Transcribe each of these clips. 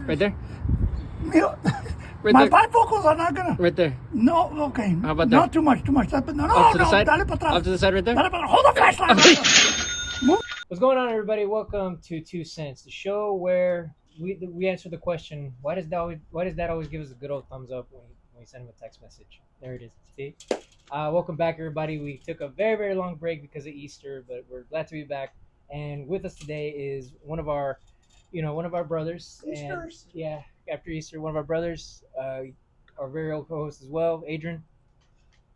Right there. You know, Right my there. bifocals are not gonna. Right there. No, okay. How about that? Not too much. No, Off to the side. Dale para atrás. Off to the side, right there. Dale para, hold the flashlight. Move. What's going on, everybody? Welcome to 2 Cents, the show where we answer the question: Why does that always give us a good old thumbs up when we send him a text message? There it is. See. Welcome back, everybody. We took a very, very long break because of Easter, but we're glad to be back. And with us today is one of our brothers. Easters. And yeah, after Easter, one of our brothers, our very old co-host as well, Adrian.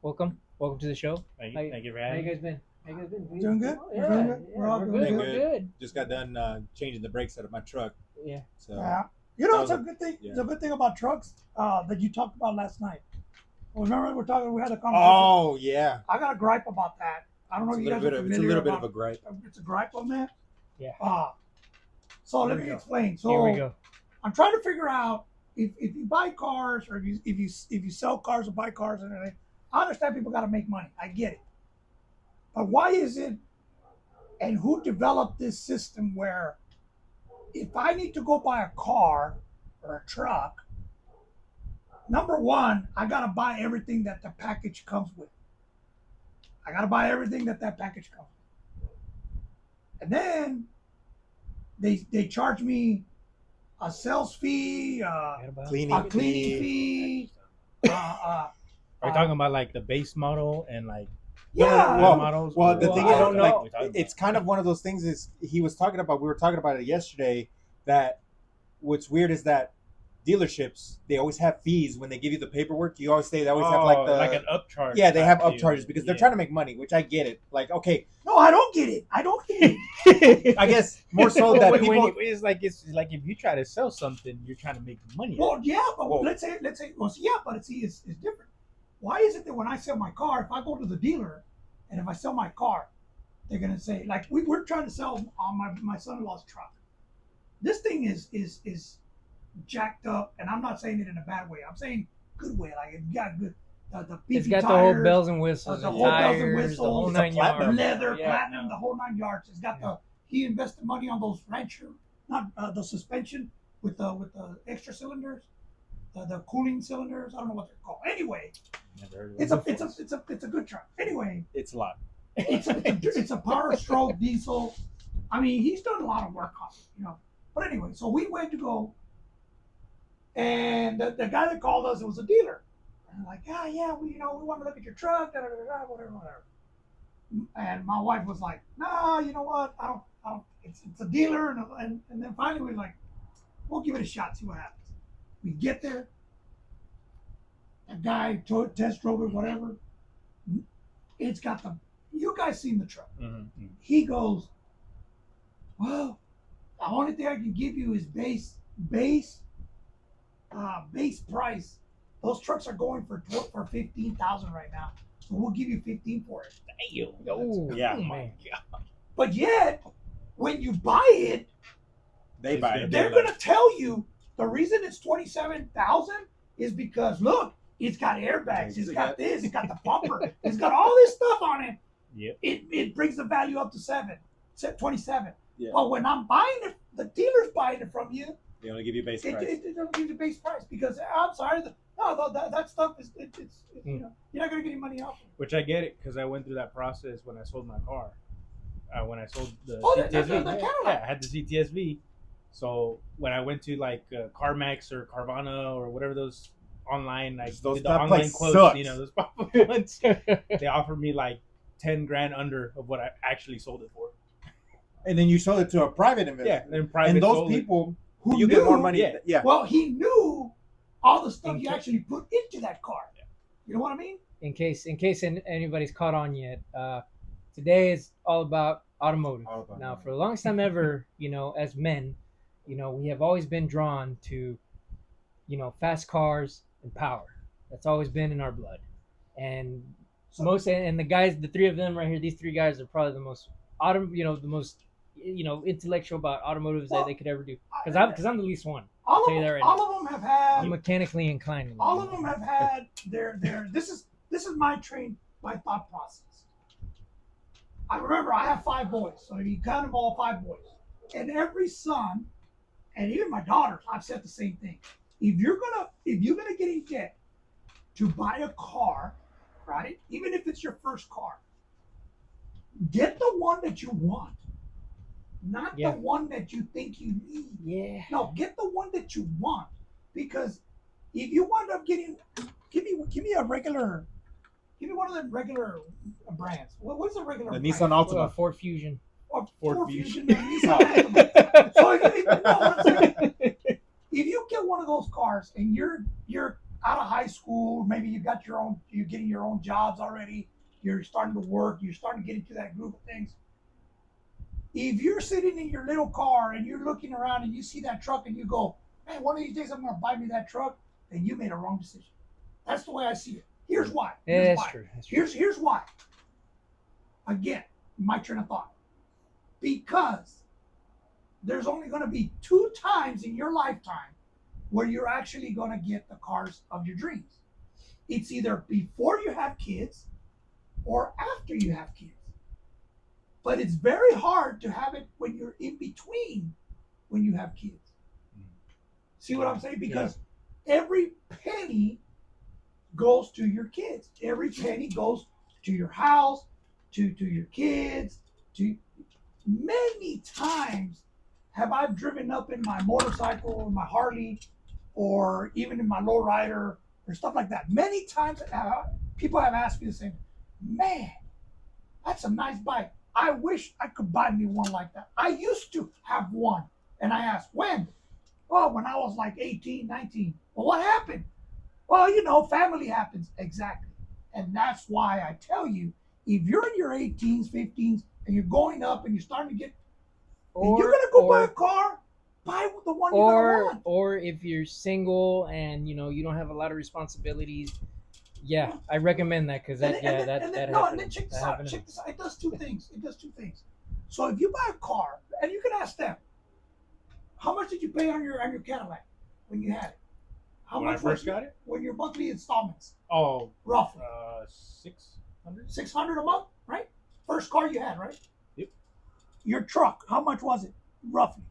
Welcome to the show. Thank you for How having you me. guys been? How you guys been? Doing good? Oh, We're yeah, doing good? yeah, We're all we're doing good. good. We're good. Just got done changing the brakes out of my truck. Yeah. So Yeah. You know, it's a That was good thing. yeah. It's a good thing about trucks that you talked about last night. Well, remember we had a conversation. oh yeah, I got a gripe about that. I don't know it's if a you little guys bit are of it's a familiar little bit about. of a gripe. It's a gripe on that. Yeah. So Here let we me go. explain. So Here we go. I'm trying to figure out if you buy cars or if you sell cars or buy cars and everything. I understand people got to make money. I get it. But why is it? And who developed this system where if I need to go buy a car or a truck, number one, I got to buy everything that the package comes with. I got to buy everything that package comes with. And then they charge me a sales fee, Cleaning a cleaning fee. Are you talking about like the base model and like Yeah. low models? Well, Or- the thing I don't know. Like, It's kind of one of those things. Is we were talking about it yesterday. That what's weird is that dealerships, they always have fees when they give you the paperwork. You always say they always have like an upcharge. yeah, they have type upcharges deal. because they're Yeah. trying to make money, which I get it. Like, okay, No, I don't get it. I don't get it. I guess more so that When people. it's like if you try to sell something, you're trying to make money. Well, yeah, but Well- let's say, well, yeah, but it's different. Why is it that when I sell my car, if I go to the dealer, and if I sell my car, they're gonna say like we're trying to sell on my son-in-law's truck. This thing is jacked up, and I'm not saying it in a bad way. I'm saying good way. Like it got good. The beefy It's got the tires, whole bells and whistles, the the whole bells and tires, whistles, the whole it's a 9 yards. leather, Yeah. platinum, the whole 9 yards. It's got he invested money on those Rancher, not the suspension with the extra cylinders, the cooling cylinders. I don't know what they're called. Anyway, Never heard of it's it. a good truck. Anyway, It's a lot. it's a power stroke diesel. I mean, he's done a lot of work on it, But anyway, so we went to go, and the guy that called us, it was a dealer. And I'm like, yeah, we want to look at your truck, whatever. And my wife was like, no, you know what? I don't. It's a dealer, and then finally we're like, we'll give it a shot, see what happens. We get there. A guy test drove it, whatever. It's got you guys seen the truck. Mhm. He goes, well, the only thing I can give you is base price. Those trucks are going for 15,000 right now, so we'll give you 15 for it. Oh, Yeah. oh, man. But yet, when you buy it, They buy it. they're gonna tell you the reason it's 27,000 is because look, it's got airbags, it's got this, it's got the bumper, it's got all this stuff on it. Yep. It brings the value up to 27. Yeah. But when I'm buying it, the dealer's buying it from you. They only give you base price. It doesn't give you base price because I'm sorry, that stuff is you're not gonna get any money off it. Which I get it because I went through that process when I sold my car. When I sold the Oh, the CTSV, Cadillac. yeah, I had the CTSV. So when I went to like CarMax or Carvana or whatever those online, like Those- did the that online place quotes, sucks. those popular ones, they offered me like 10 grand under of what I actually sold it for. And then you sold it to a private investor. Yeah, then private. And those sold it. people, Who you knew? get more money. Yeah. Yeah. Well, he knew all the stuff you Okay. actually put into that car. You know what I mean? In case anybody's caught on yet, today is all about automotive. All about Now, automotive. for the longest time ever, as men, we have always been drawn to, fast cars and power. That's always been in our blood. And the guys, the three of them right here, these three guys are probably the most intellectual about automotives that they could ever do. Because I'm the least one. All tell you that right all of them have had. I'm mechanically inclined. All of them have had their. This is my thought process. I remember I have 5 boys, so you count them all 5 boys, and every son and even my daughters, I've said the same thing. If you're gonna get in debt to buy a car, right? Even if it's your first car, get the one that you want, not Yeah. the one that you think you need. Yeah. No, get the one that you want, because if you wind up getting, give me one of them regular brands. What is a regular The brand? Nissan Altima. Ford Fusion. Or Ford Ford Fusion. Fusion, or Nissan Altima. So if you get one of those cars and you're out of high school, maybe you're getting your own jobs already, you're starting to work, you're starting to get into that group of things. If you're sitting in your little car and you're looking around and you see that truck and you go, man, one of these days I'm going to buy me that truck, then you made a wrong decision. That's the way I see it. Here's why. Yeah, that's true. That's true. Here's why. Again, my train of thought. Because there's only going to be 2 times in your lifetime where you're actually going to get the cars of your dreams. It's either before you have kids or after you have kids. But it's very hard to have it when you're in between when you have kids. See what I'm saying? Because every penny goes to your kids. Every penny goes to your house, to your kids. To many times have I driven up in my motorcycle, or my Harley, or even in my lowrider, or stuff like that. Many times people have asked me the same, man, that's a nice bike. I wish I could buy me one like that. I used to have one. And I asked, when? Oh, when I was like 18, 19. Well, what happened? Well, family happens. Exactly. And that's why I tell you, if you're in your 18s, 15s, and you're going up and you're starting to get, and you're going to go buy a car, buy the one you're going to want. Or if you're single and, you don't have a lot of responsibilities, yeah, I recommend that, because that and then check this out. It does two things. So if you buy a car, and you can ask them, how much did you pay on your Cadillac when you had it? How When I much first got it? When your monthly installments? Oh, Roughly. 600. 600 a month, right? First car you had, right? Yep. Your truck, how much was it, roughly?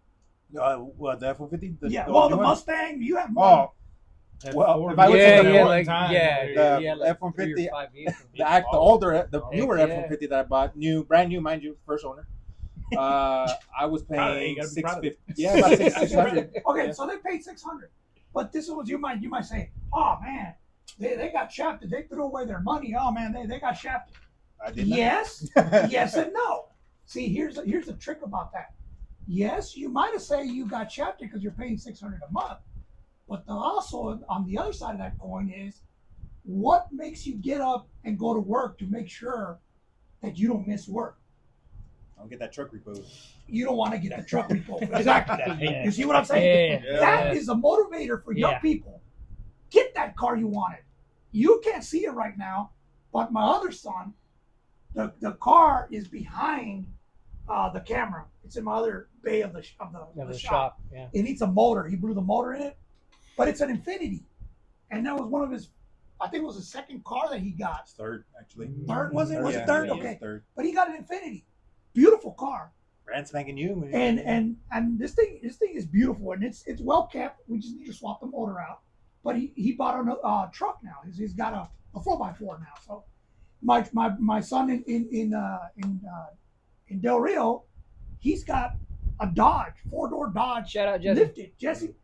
What, the F-150? The Mustang, you have one. Oh, well, if I was yeah, to yeah, the like, time, yeah, the yeah, like F-150, 3 or 5 years. the newer yeah. F-150 that I bought, brand new, mind you, first owner. I was Proud of you, paying you gotta be proud of it. 650. Yeah, about 600. Okay, Yeah. so they paid 600. But this is what you might say, oh man, they got shafted. They threw away their money. Oh man, they got shafted. I did not. Yes, yes and no. See, here's the trick about that. Yes, you might have said you got shafted because you're paying 600 a month. But also on the other side of that coin is, what makes you get up and go to work to make sure that you don't miss work? I'll get that truck repoed. You don't want to get the truck repoed. Exactly. Yeah. You see what I'm saying? Yeah. That is a motivator for young Yeah. people. Get that car you wanted. You can't see it right now, but my other son, the car is behind the camera. It's in my other bay of the shop. Yeah. It needs a motor. He blew the motor in it, but it's an Infinity, and that was one of his. I think it was the second car that he got. It's third, actually. Third, was it? Was Yeah, it third? yeah, Okay. it's third. But he got an Infinity. Beautiful car. Brand spanking new. And this thing is beautiful, and it's well kept. We just need to swap the motor out. But he bought a truck now. He's got a 4x4 now. So my son in Del Rio, he's got a Dodge, 4-door Dodge. Shout out, Jesse. Lifted. Jesse,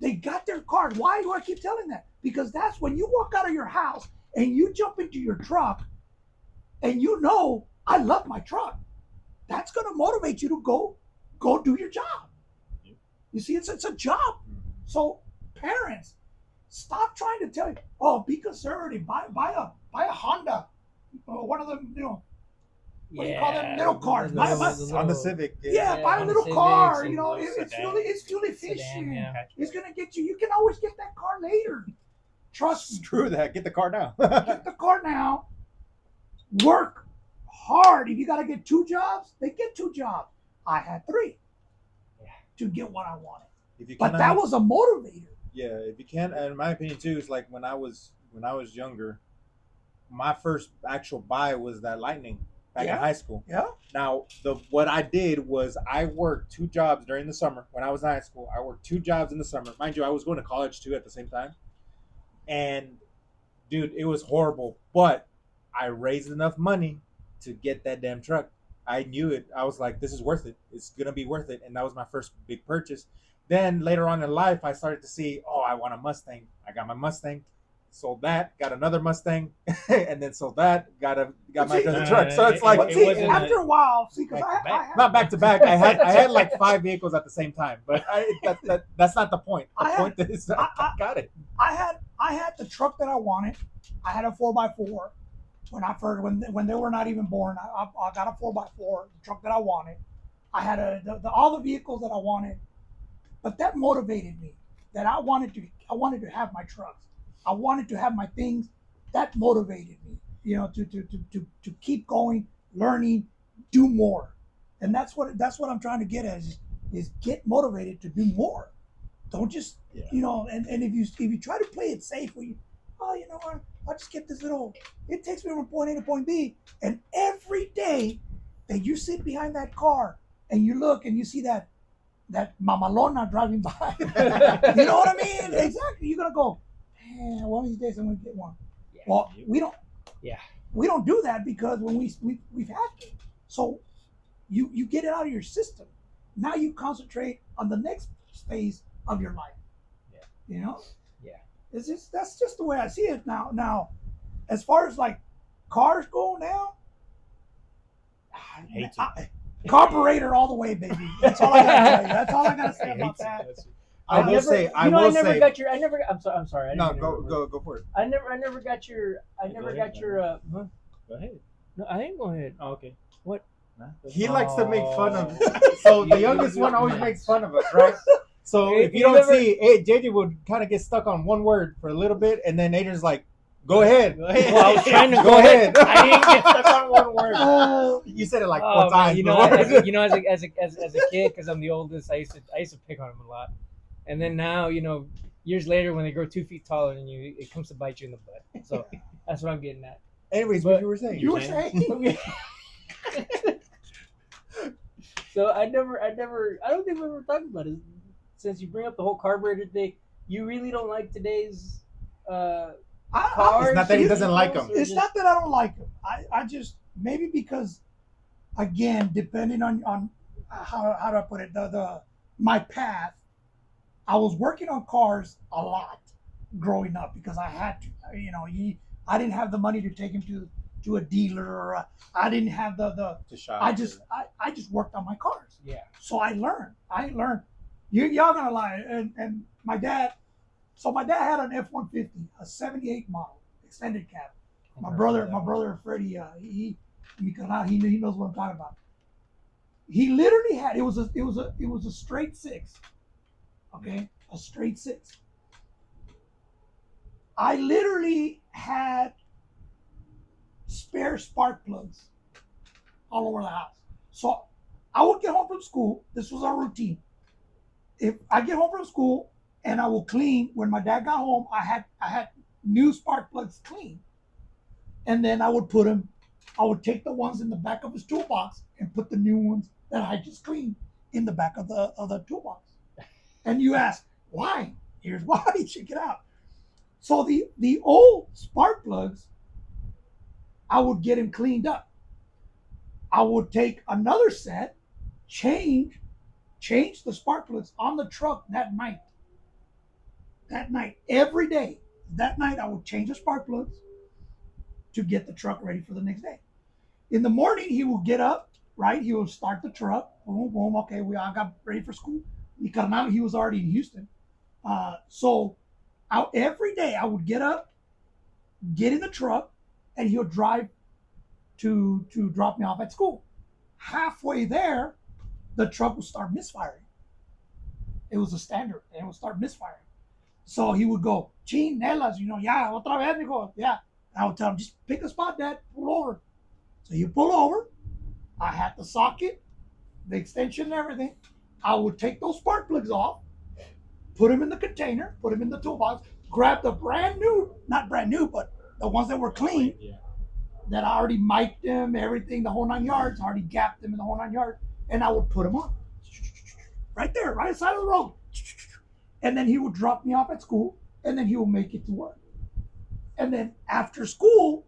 they got their cars. Why do I keep telling that? Because that's when you walk out of your house and you jump into your truck, and I love my truck. That's going to motivate you to go do your job. Yep. You see, it's a job. So parents, stop trying to tell you, oh, be conservative, buy a Honda, one of them, what do you call them, little cars? Buy a On the Civic. buy a Honda little Civics car. and It's fuel efficient. Sedan, yeah. It's going to get you. You can always get that car later. Trust me. Screw that. Get the car now. Get the car now. Work hard. If you got to get 2 jobs, they get 2 jobs. I had 3 to get what I wanted. But that was a motivator. Yeah, if you can, and in my opinion too, is like when I was younger, my first actual buy was that Lightning. back in Yeah. high school. Yeah. Now, what I did was I worked 2 jobs during the summer when I was in high school. I worked 2 jobs in the summer. Mind you, I was going to college too at the same time. And dude, it was horrible. But I raised enough money to get that damn truck. I knew it. I was like, this is worth it. It's gonna be worth it. And that was my first big purchase. Then later on in life, I started to see, oh, I want a Mustang. I got my Mustang. Sold that, got another Mustang, and then sold that, got my other truck. So it's like But it see, wasn't after a while, see, because back to I back. had not back to back. I had like 5 vehicles at the same time, but that's not the point. The I had- point is I got it. I had the truck that I wanted. I had a 4x4 when I first when they were not even born. I got a 4x4, the truck that I wanted. I had all the vehicles that I wanted, but that motivated me. That I wanted to have my trucks. I wanted to have my things. That motivated me, to keep going, learning, do more, and that's what I'm trying to get at is get motivated to do more. Don't just and if you try to play it safe, where you know what, I'll just get this little. It takes me from point A to point B, and every day that you sit behind that car and you look and you see that mamalona driving by, you know what I mean? Exactly. You're gonna go, man, one of these days I'm gonna get one. Yeah. Well, we don't. Yeah. We don't do that because when we've had to. So you get it out of your system. Now you concentrate on the next phase of your life. Yeah. You know. Yeah. That's just the way I see it now. Now, as far as like cars go now, hate to. carburetor all the way, baby. That's all I gotta tell you. That's all I gotta say I about hate that. to. I will say. I will say. I never. I'm sorry. I No, didn't mean to interrupt. go for it. I never got your. I never got your. Huh? Go ahead. No, I ain't going ahead. Oh, okay. What? Nah, He likes to make fun of. Oh. So the youngest one always makes fun of us, right? So if you don't see, JJ would kind of get stuck on one word for a little bit, and then Adrian's like, "Go ahead." Go ahead. Well, I was trying to Go ahead. I didn't get stuck on one word. You said it like Oh, 4 man, times. you know, as a kid, because I'm the oldest, I used to pick on him a lot, and then now, years later, when they grow 2 feet taller than you, it comes to bite you in the butt. So that's what I'm getting at. Anyways, what you were saying? You were saying. So I don't think we ever talked about it. Since you bring up the whole carburetor thing, you really don't like today's cars? It's not that he doesn't like them. It's not that I don't like them. I just maybe because, again, depending on how do I put it, my path, I was working on cars a lot growing up because I had to. I didn't have the money to take him to a dealer, or I didn't have the. To shop. I just worked on my cars. Yeah. So I learned. Y'all gonna lie, and my dad. So my dad had an F-150, a '78 model, extended cab. My brother Freddie, he knows what I'm talking about. He literally had it was a straight 6, okay, a straight 6. I literally had spare spark plugs all over the house. So I would get home from school. This was our routine. If I get home from school and I will clean, when my dad got home, I had new spark plugs clean. And then I would take the ones in the back of his toolbox and put the new ones that I just cleaned in the back of the toolbox. And you ask, why? Here's why. Check it out. So the old spark plugs, I would get them cleaned up. I would take another set, change the spark plugs on the truck that night. Every day. That night, I would change the spark plugs to get the truck ready for the next day. In the morning, he will get up, right? He will start the truck. Boom, boom. Okay, I got ready for school. Because now he was already in Houston. So every day, I would get up, get in the truck, and he would drive to drop me off at school. Halfway there, the truck would start misfiring. It was a standard, and it would start misfiring. So he would go, chinelas, ya, otra vez, mijo, yeah. And I would tell him, just pick a spot, Dad, pull over. So you pull over. I had the socket, the extension and everything. I would take those spark plugs off, put them in the container, put them in the toolbox, grab the brand new, not brand new, but the ones that were clean, that I already mic'd them, everything, the whole 9 yards. I already gapped them in the whole 9 yards, and I would put them on right there, right side of the road. And then he would drop me off at school, and then he would make it to work. And then after school,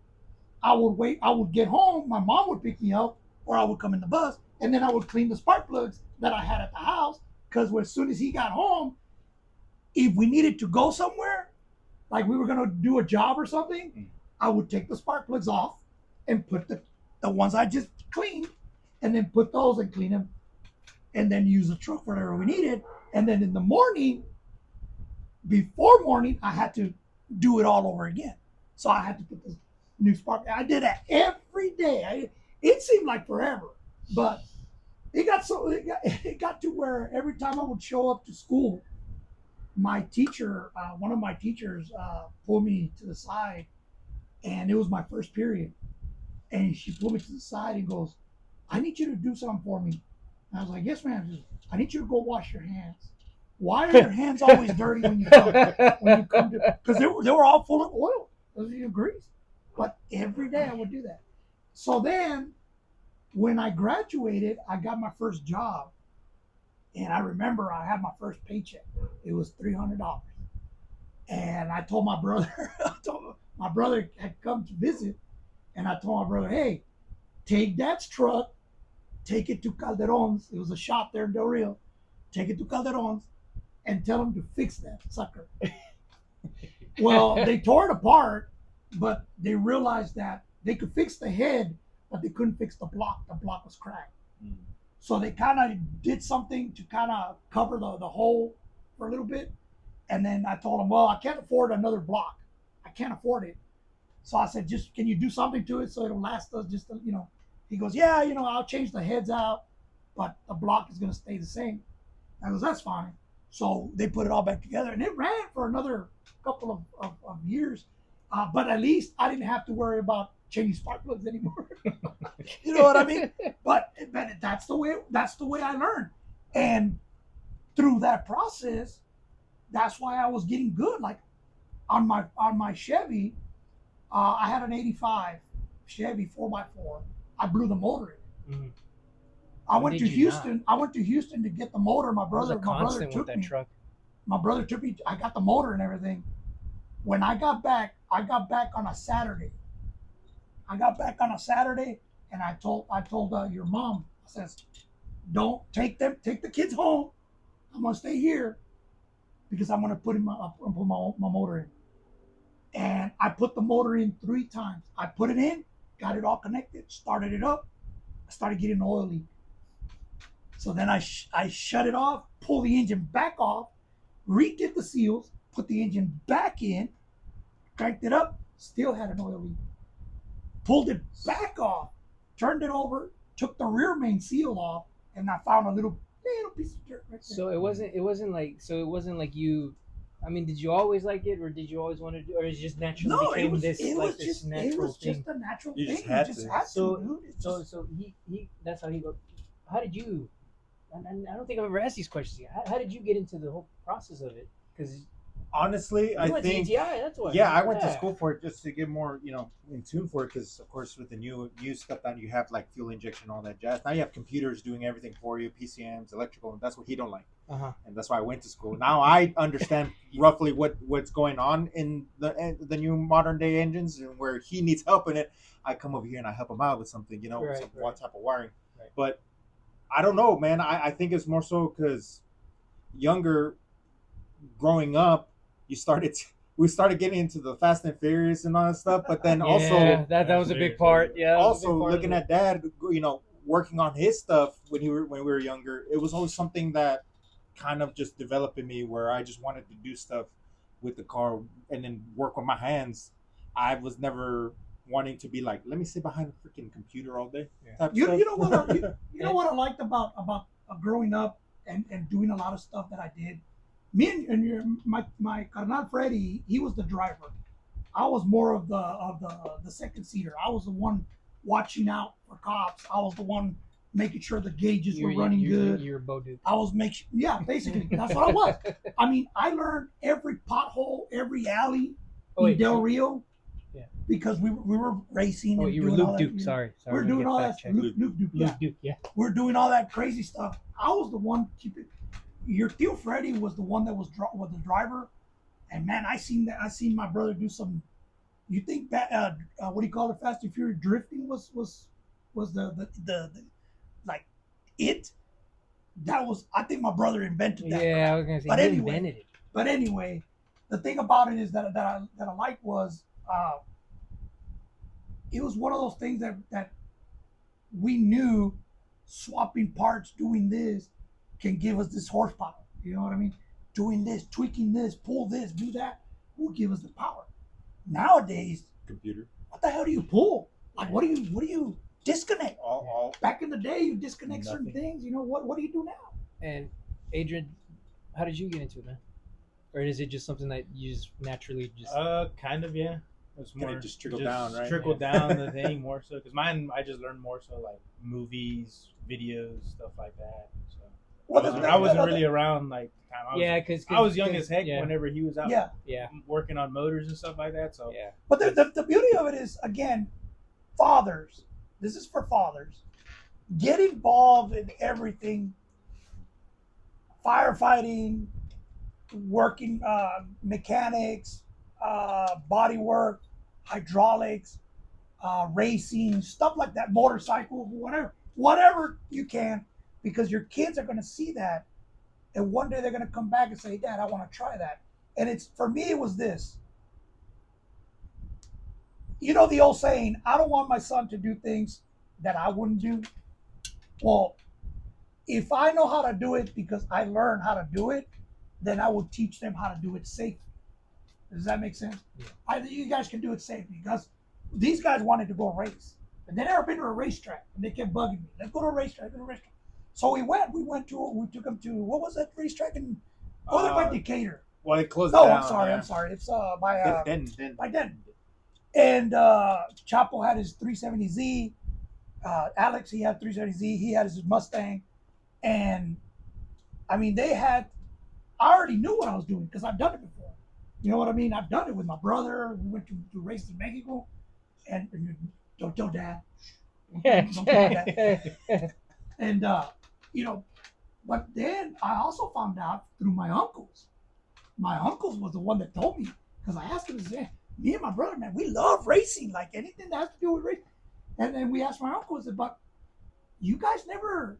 I would wait. I would get home. My mom would pick me up, or I would come in the bus, and then I would clean the spark plugs that I had at the house. Because as soon as he got home, if we needed to go somewhere, like we were gonna do a job or something, I would take the spark plugs off and put the ones I just cleaned, and then put those and clean them, and then use the truck for whatever we needed. And then in the morning, before morning, I had to do it all over again. So I had to put the new spark. I did that every day. It seemed like forever, but it got to where every time I would show up to school, my teacher, one of my teachers, pulled me to the side, and it was my first period, and she pulled me to the side and goes, "I need you to do something for me." And I was like, "Yes, ma'am." She goes, "I need you to go wash your hands." Why are your hands always dirty when you come? Because they were all full of oil, grease. But every day I would do that. So then, when I graduated, I got my first job, and I remember I had my first paycheck. It was $300, and I told my brother. My brother had come to visit, and I told my brother, "Hey, take Dad's truck, take it to Calderon's. It was a shop there in Del Rio. Take it to Calderon's, and tell them to fix that sucker." Well, they tore it apart, but they realized that they could fix the head, but they couldn't fix the block. The block was cracked. So they kind of did something to kind of cover the hole for a little bit. And then I told them, "Well, I can't afford another block. I can't afford it." So I said, "Just, can you do something to it so it'll last us just, He goes, "Yeah, I'll change the heads out, but the block is going to stay the same." I goes, "That's fine." So they put it all back together, and it ran for another couple of years. But at least I didn't have to worry about changing spark plugs anymore. You know what I mean? But that's the way I learned. And through that process, that's why I was getting good. Like on my Chevy, I had an '85 Chevy 4x4. I blew the motor in. Mm-hmm. I went to Houston. I went to Houston to get the motor. My brother took me. Truck. My brother took me. I got the motor and everything. When I got back on a Saturday. And I told your mom, I says, "Don't take the kids home. I'm gonna stay here because I'm gonna put my motor in." And I put the motor in 3 times. I put it in, got it all connected, started it up. I started getting an oil leak. So then I shut it off, pulled the engine back off, redid the seals, put the engine back in, cranked it up, still had an oil leak. Pulled it back off, turned it over, took the rear main seal off, and I found a little piece of dirt right there. So it wasn't like you. I mean, did you always like it, or did you always want to do, or it just naturally became this natural thing? It was just a natural thing. Just had to. So he that's how he go. How did you? I don't think I've ever asked these questions yet. How did you get into the whole process of it? Because honestly, I think ATI, that's why. Yeah, I went to school for it just to get more, in tune for it. Because of course, with the new stuff that you have, like fuel injection, all that jazz. Now you have computers doing everything for you, PCMs, electrical, and that's what he don't like. And that's why I went to school. Now I understand roughly what's going on in the new modern day engines, and where he needs help in it. I come over here and I help him out with something, what type of wiring. Right. But I don't know, man. I think it's more so because growing up, we started getting into the Fast and Furious and all that stuff. But then also that was a big part. Yeah. Also looking at Dad, working on his stuff when we were younger, it was always something that kind of just developed in me where I just wanted to do stuff with the car and then work with my hands. I was never wanting to be like, let me sit behind a freaking computer all day. Yeah. You know what I liked about growing up and doing a lot of stuff that I did. Me and my carnal Freddy, he was the driver. I was more of the second seater. I was the one watching out for cops. I was the one making sure the gauges were running good. You're a Bo Duke. I was basically that's what I was. I mean, I learned every pothole, every alley in Del Rio. Yeah. because we were racing. Oh, and you were doing all Luke that, Duke. Sorry, We're I'm gonna doing get all that. fact-checked. Luke Duke. Luke Yeah. Duke, yeah. We're doing all that crazy stuff. I was the one keeping. Your Tio Freddy was the one that was the driver, and man, I seen my brother do some. You think that what do you call it? Fast and Furious drifting was the like it. That was, I think my brother invented that. Yeah, crap. I was gonna say But he anyway, invented it. But anyway, the thing about it is that I liked was it was one of those things that we knew swapping parts, doing this, can give us this horsepower. You know what I mean? Doing this, tweaking this, pull this, do that, will give us the power. Nowadays, Computer. what the hell do you pull? Like, what do you disconnect? All. Back in the day, you disconnect certain Nothing. things. You know what do you do now? And Adrian, how did you get into it, man? Or is it just something that you just naturally just? Kind of, yeah. It's Kinda more just trickled down, right? Trickled down the thing more so because mine I just learned more so like movies, videos, stuff like that. So Well, I wasn't really around like the time. Yeah, because I was young as heck yeah, whenever he was out Yeah. working on motors and stuff like that. So yeah. But the beauty of it is, again, fathers. This is for fathers. Get involved in everything. Firefighting, working, mechanics, body work, hydraulics, racing, stuff like that, motorcycle, whatever you can, because your kids are going to see that, and one day they're going to come back and say, "Dad, I want to try that." And it's, for me, it was this. You know the old saying, "I don't want my son to do things that I wouldn't do." Well, if I know how to do it because I learned how to do it, then I will teach them how to do it safely. Does that make sense? Yeah. You guys can do it safely, because these guys wanted to go race, and they never been to a racetrack, and they kept bugging me. Let's go to a racetrack. So we went. We took them to, what was that racetrack in? Oh, they're by Decatur. Well, it closed No, down. I'm sorry. It's by Then. by then. And Chapo had his 370Z. Alex, he had 370Z. He had his Mustang. And I mean, I already knew what I was doing because I've done it before. You know what I mean? I've done it with my brother. We went to races in Mexico. And don't tell Dad. Don't tell Dad. And, but then I also found out through my uncles. My uncles was the one that told me, because I asked him, I said, me and my brother, man, we love racing, like anything that has to do with racing. And then we asked my uncle, I said, but you guys never,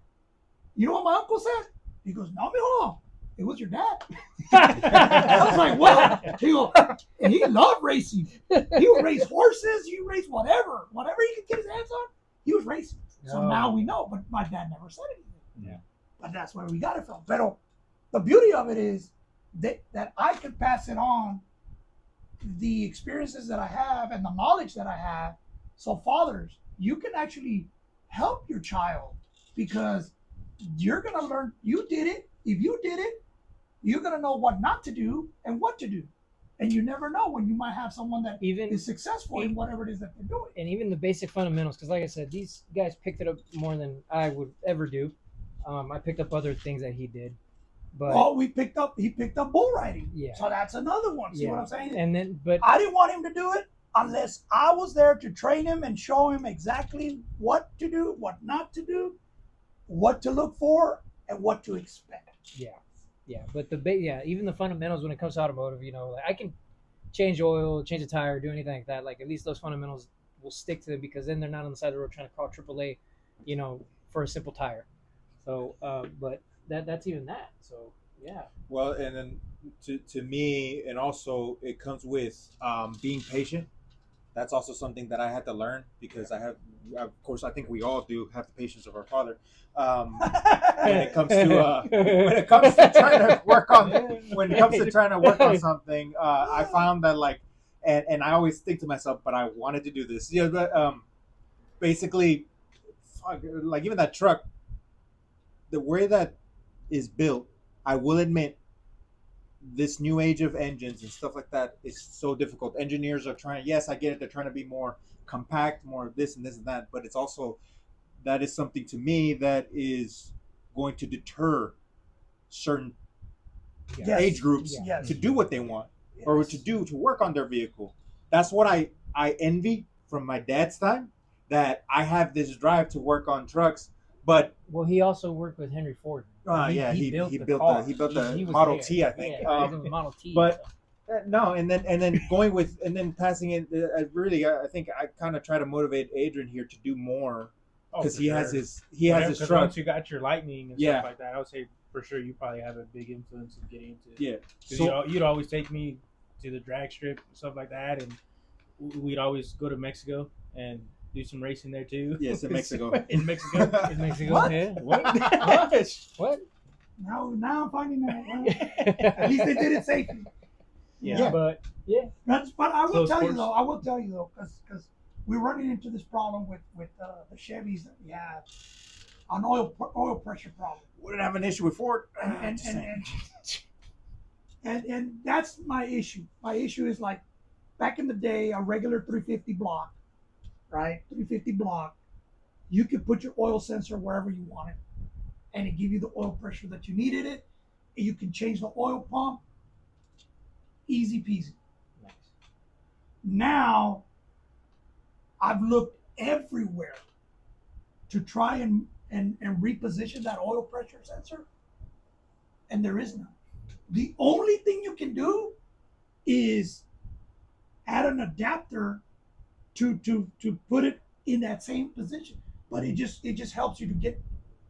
you know what my uncle said? He goes, no, mijo, it was your dad. I was like, what? He goes, and he loved racing. He would race horses, he would race whatever he could get his hands on, he was racing. So now we know, but my dad never said anything. Yeah. But that's where we got it from. But the beauty of it is that I can pass it on, the experiences that I have and the knowledge that I have. So fathers, you can actually help your child, because you're going to learn. You did it. If you did it, you're going to know what not to do and what to do. And you never know when you might have someone that is successful in whatever it is that they're doing. And even the basic fundamentals, because like I said, these guys picked it up more than I would ever do. I picked up other things that he did. But he picked up bull riding. Yeah. So that's another one. See what I'm saying? And then, but I didn't want him to do it unless I was there to train him and show him exactly what to do, what not to do, what to look for, and what to expect. Yeah, but even the fundamentals when it comes to automotive, like I can change oil, change a tire, do anything like that. Like at least those fundamentals will stick to them, because then they're not on the side of the road trying to call AAA, for a simple tire. So, but that's even that. So yeah. Well, and then to me, and also it comes with being patient. That's also something that I had to learn, because of course, I think we all do have the patience of our father. When it comes to trying to work on something, I found that and I always think to myself, but I wanted to do this. But basically, like even that truck, the way that is built, I will admit, this new age of engines and stuff like that is so difficult. Engineers are trying, yes, I get it, they're trying to be more compact, more of this and this and that, but it's also, that is something to me that is going to deter certain age groups to do what they want, or to work on their vehicle. that's what I envy from my dad's time. That I have this drive to work on trucks, but Well, he also worked with Henry Ford. he built car. he built the He was Model there. T, I think. Yeah, he was in the Model T. but so. no, and then going with and then passing it. I think I kind of try to motivate Adrian here to do more because he has his truck. Once you got your Lightning and Yeah. stuff like that, I would say for sure you probably have a big influence in getting into it. Yeah, 'Cause so you'd always take me to the drag strip and stuff like that, and we'd always go to Mexico and do some racing there too. yes, in Mexico. In Mexico. In Mexico, What? yeah. What? What? Now I'm finding that. Well, at least they did it safely. Yeah. But yeah, But I will Close tell you quarters. though, because we're running into this problem with the Chevys that we have, an oil pressure problem, Wouldn't have an issue with Ford. and that's my issue. My issue is like back in the day, a regular 350 block, right? 350 block, you could put your oil sensor wherever you want it, and it give you the oil pressure that you needed it. You can change the oil pump, easy peasy. nice. Now, I've looked everywhere to try and reposition that oil pressure sensor, and there is none. The only thing you can do is add an adapter to put it in that same position. But it just helps you to get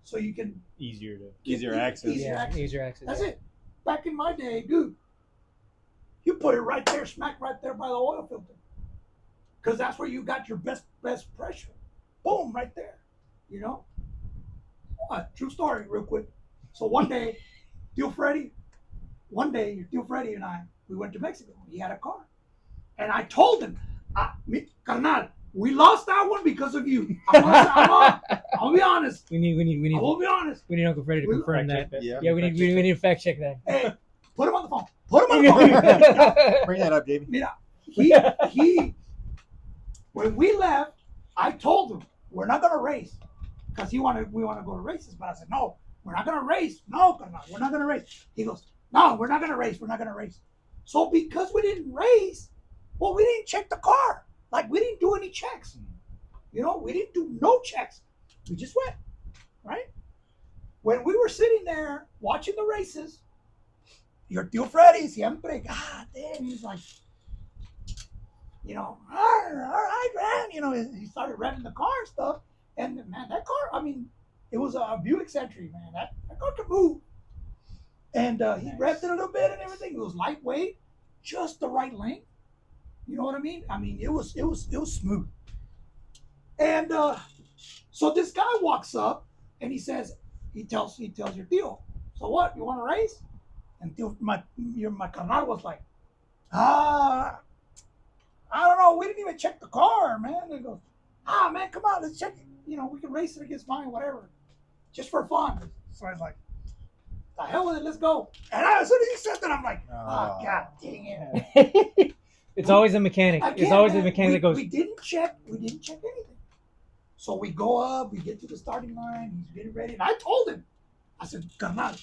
so you can Easier to. Easier access. Easier access. Easier access. That's yeah. it. Back in my day, dude, you put it right there, smack right there by the oil filter, because that's where you got your best pressure. Boom, right there. You know. True story, real quick. So one day, your Tio Freddy and I, we went to Mexico. He had a car, and I told him, "Carnal, we lost that one because of you." I'll be honest. We need I will be honest. we need Uncle Freddy to We- confirm Fact check that. that. Yeah, we need to fact check that. Hey, put him on the phone. Put him on the phone. Bring that up, Jamie. Mira, he when we left, I told him we're not gonna race because we want to go to races. But I said no, we're not gonna race. No, we're not gonna race. He goes, no, we're not gonna race. We're not gonna race. So because we didn't race, well, we didn't check the car. Like we didn't do any checks. You know, we didn't do no checks. We just went, right? When we were sitting there watching the races, your Tio Freddy siempre, God damn, he's like, you know, all right, man. You know, he started revving the car and stuff. And man, that car, I mean, it was a Buick Century, man. That car could move. And he revved it a little bit and everything. It was lightweight, just the right length. You know what I mean? I mean, it was smooth. And so this guy walks up and he tells your Tio, so what? You want to race? And Tio, my carnal was like, I don't know. We didn't even check the car, man. And he goes, man, come on, let's check it. You know, we can race it against mine, whatever, just for fun. So I was like, the hell with it, let's go. And as soon as he said that, I'm like, God dang it. It's always the mechanic. Again, It's always man, the mechanic that goes. We didn't check anything. So we go up, we get to the starting line, he's getting ready. And I told him, I said, Carnal,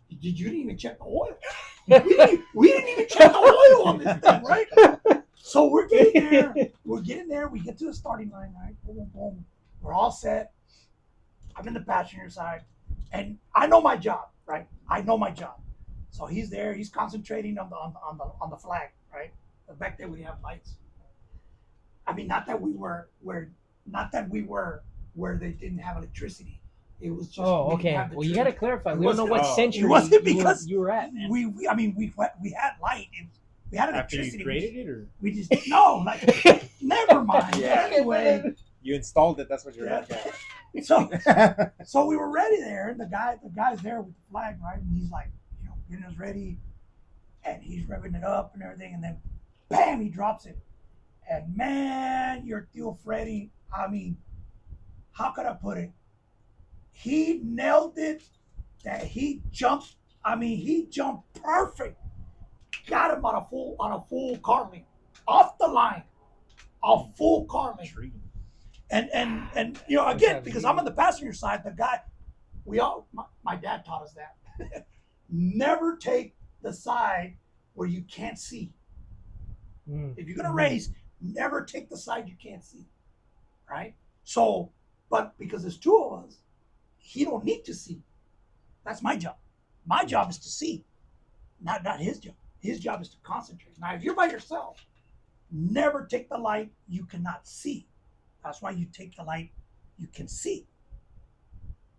you didn't even check the oil. we didn't even check the oil on this thing, right? So we're getting there, we get to the starting line, right? Boom, boom, boom. We're all set. I'm in the passenger side. And I know my job, right? I know my job. So he's there, he's concentrating on the flag, right? Back then we didn't have lights. I mean, not that we were where they didn't have electricity. It was just. Oh, we didn't okay. have the Well, you got to clarify. We don't know what oh, century it wasn't because you were at, man. we had light. We had After electricity. you created it, or We just never mind. Yeah. Anyway, You installed it. That's what you're at. so we were ready there, and the guy's there with the flag, right? And he's like, you know, getting us ready, and he's revving it up and everything, and then bam, he drops it. And man, your Tio Freddy, I mean, how could I put it? He nailed it. That he jumped. I mean, he jumped perfect. Got him on a full car lane, off the line, a full car lane. And you know, again, because I'm on the passenger side, the guy, my dad taught us that. Never take the side where you can't see. If you're gonna race, Never take the side you can't see, right? So, but because there's two of us, he don't need to see. That's my job. My job is to see, not his job. His job is to concentrate. Now, if you're by yourself, never take the light you cannot see. That's why you take the light you can see.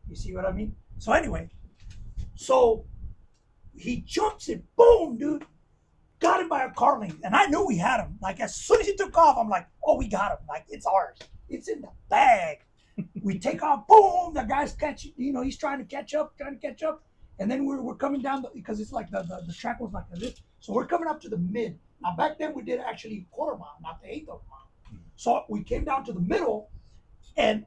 You see what I mean? So anyway, so he jumps it, boom, dude. Got him by a car length. And I knew we had him. Like as soon as he took off, I'm like, oh, we got him. Like it's ours. It's in the bag. We take off, boom, the guy's catching, he's trying to catch up. And then we're coming down because it's like the track was like this. So we're coming up to the mid. Now back then we did actually quarter mile, not the eighth of a mile. So we came down to the middle and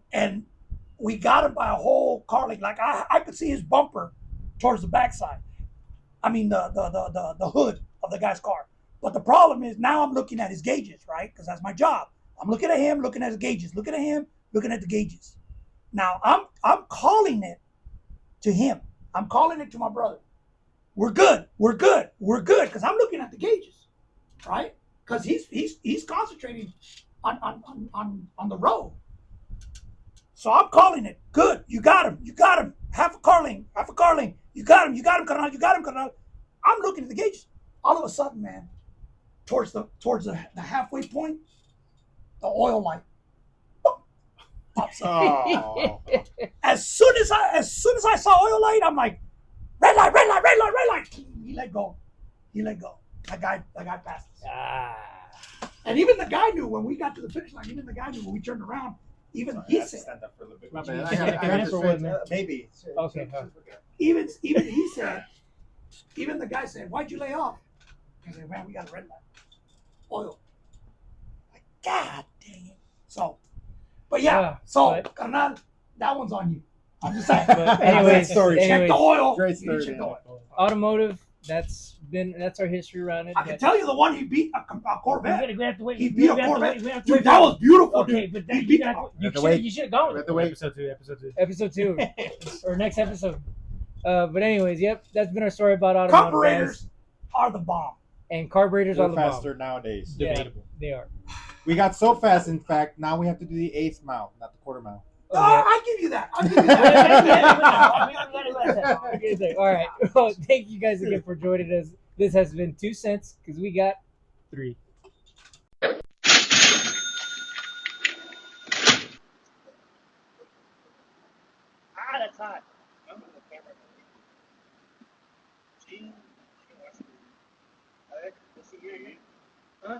we got him by a whole car length. Like I could see his bumper towards the backside. I mean the hood of the guy's car. But the problem is now I'm looking at his gauges, right? Because that's my job. I'm looking at him, looking at his gauges, looking at him, looking at the gauges. Now I'm calling it to him. I'm calling it to my brother. We're good, because I'm looking at the gauges, right? Because he's concentrating on the road. So I'm calling it. Good, you got him. Half a car length. You got him, Carnal. I'm looking at the gauges. All of a sudden, man, towards the halfway point, the oil light pops up. Oh. As soon as I saw oil light, I'm like, red light. He let go. That guy passed us. And even the guy knew when we got to the finish line. Even the guy knew when we turned around. Even he said, stand up for a little bit. My bad. I got to for man. Maybe. Okay. even he said, even the guy said, why'd you lay off? I said, man, we got a red light. Oil. Like, God dang it. So, but yeah, Carnal, that one's on you. I'm just saying. But anyways, check the oil. Great You need to story, check the oil. Automotive. That's our history around it. I can tell you the one he beat a Corvette. We have to wait. He beat a Corvette. Dude, that was beautiful, Okay, dude. but He then beat You should have gone. We have to wait. Episode 2. Episode 2 or next episode. But anyways, yep, that's been our story about automotive. carburetors are the bomb. And carburetors They're are the faster bomb. nowadays. Yeah, Debatable. they are. We got so fast, in fact, now we have to do the eighth mile, not the quarter mile. No, I give you that. I'll give you that. All right. Well, thank you guys again for joining us. This has been 2 cents because we got 3. That's hot. Huh?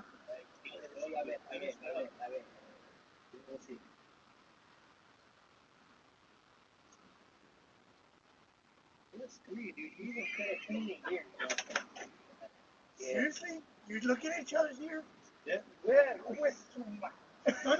That's weird, dude. You even cut a clean here. Seriously? You're looking at each other's ear? Yeah. Yeah. No.